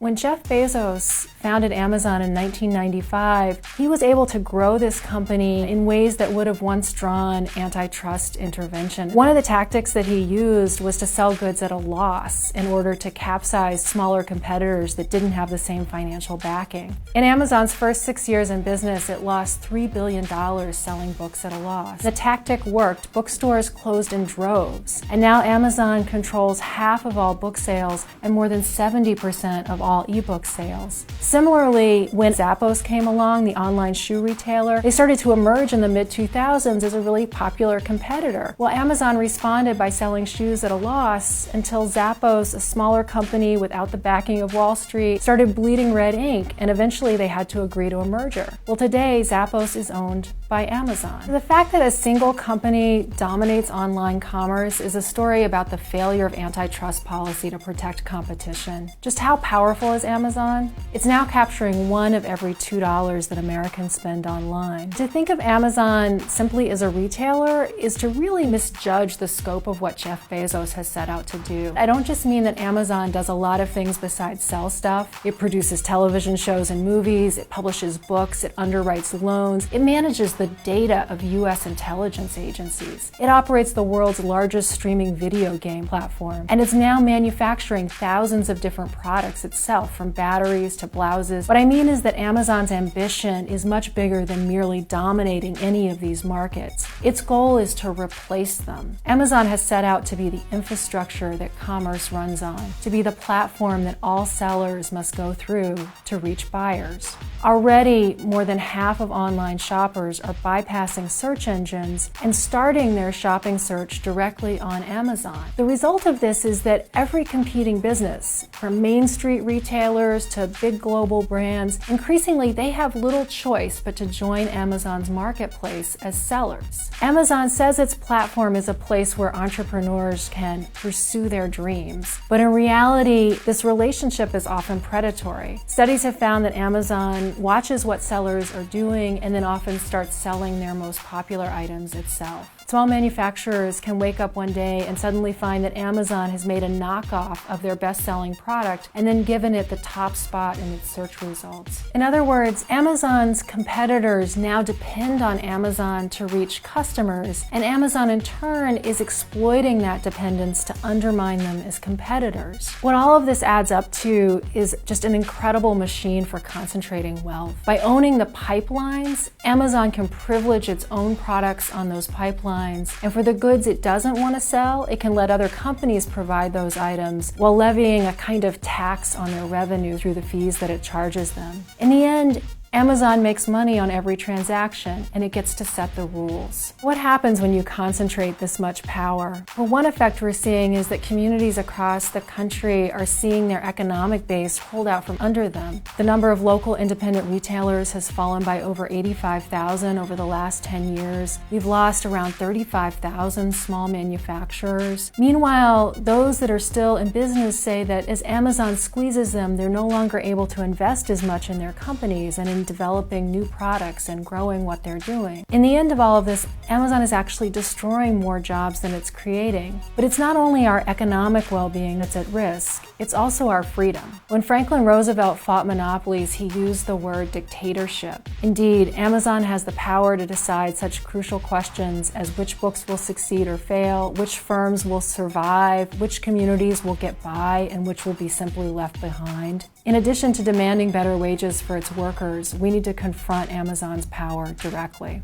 When Jeff Bezos founded Amazon in 1995, he was able to grow this company in ways that would have once drawn antitrust intervention. One of the tactics that he used was to sell goods at a loss in order to capsize smaller competitors that didn't have the same financial backing. In Amazon's first 6 years in business, it lost $3 billion selling books at a loss. The tactic worked. Bookstores closed in droves, and now Amazon controls half of all book sales and more than 70% of all ebook sales. Similarly, when Zappos came along, the online shoe retailer, they started to emerge in the mid-2000s as a really popular competitor. Well, Amazon responded by selling shoes at a loss until Zappos, a smaller company without the backing of Wall Street, started bleeding red ink, and eventually they had to agree to a merger. Well, today, Zappos is owned by Amazon. The fact that a single company dominates online commerce is a story about the failure of antitrust policy to protect competition. Just how powerful is Amazon? It's now capturing $1 of every $2 that Americans spend online. To think of Amazon simply as a retailer is to really misjudge the scope of what Jeff Bezos has set out to do. I don't just mean that Amazon does a lot of things besides sell stuff. It produces television shows and movies, it publishes books, it underwrites loans, it manages the data of US intelligence agencies. It operates the world's largest streaming video game platform, and it's now manufacturing thousands of different products itself, from batteries to blouses. What I mean is that Amazon's ambition is much bigger than merely dominating any of these markets. Its goal is to replace them. Amazon has set out to be the infrastructure that commerce runs on, to be the platform that all sellers must go through to reach buyers. Already, more than half of online shoppers are bypassing search engines and starting their shopping search directly on Amazon. The result of this is that every competing business, from Main Street retailers to big global brands, increasingly they have little choice but to join Amazon's marketplace as sellers. Amazon says its platform is a place where entrepreneurs can pursue their dreams, but in reality, this relationship is often predatory. Studies have found that Amazon watches what sellers are doing and then often starts selling their most popular items itself. Small manufacturers can wake up one day and suddenly find that Amazon has made a knockoff of their best-selling product and then given it the top spot in its search results. In other words, Amazon's competitors now depend on Amazon to reach customers, and Amazon in turn is exploiting that dependence to undermine them as competitors. What all of this adds up to is just an incredible machine for concentrating wealth. By owning the pipelines, Amazon can privilege its own products on those pipelines, and for the goods it doesn't want to sell, it can let other companies provide those items while levying a kind of tax on their revenue through the fees that it charges them. In the end, Amazon makes money on every transaction, and it gets to set the rules. What happens when you concentrate this much power? Well, one effect we're seeing is that communities across the country are seeing their economic base hold out from under them. The number of local independent retailers has fallen by over 85,000 over the last 10 years. We've lost around 35,000 small manufacturers. Meanwhile, those that are still in business say that as Amazon squeezes them, they're no longer able to invest as much in their companies and in developing new products and growing what they're doing. In the end of all of this, Amazon is actually destroying more jobs than it's creating. But it's not only our economic well-being that's at risk, it's also our freedom. When Franklin Roosevelt fought monopolies, he used the word dictatorship. Indeed, Amazon has the power to decide such crucial questions as which books will succeed or fail, which firms will survive, which communities will get by, and which will be simply left behind. In addition to demanding better wages for its workers, we need to confront Amazon's power directly.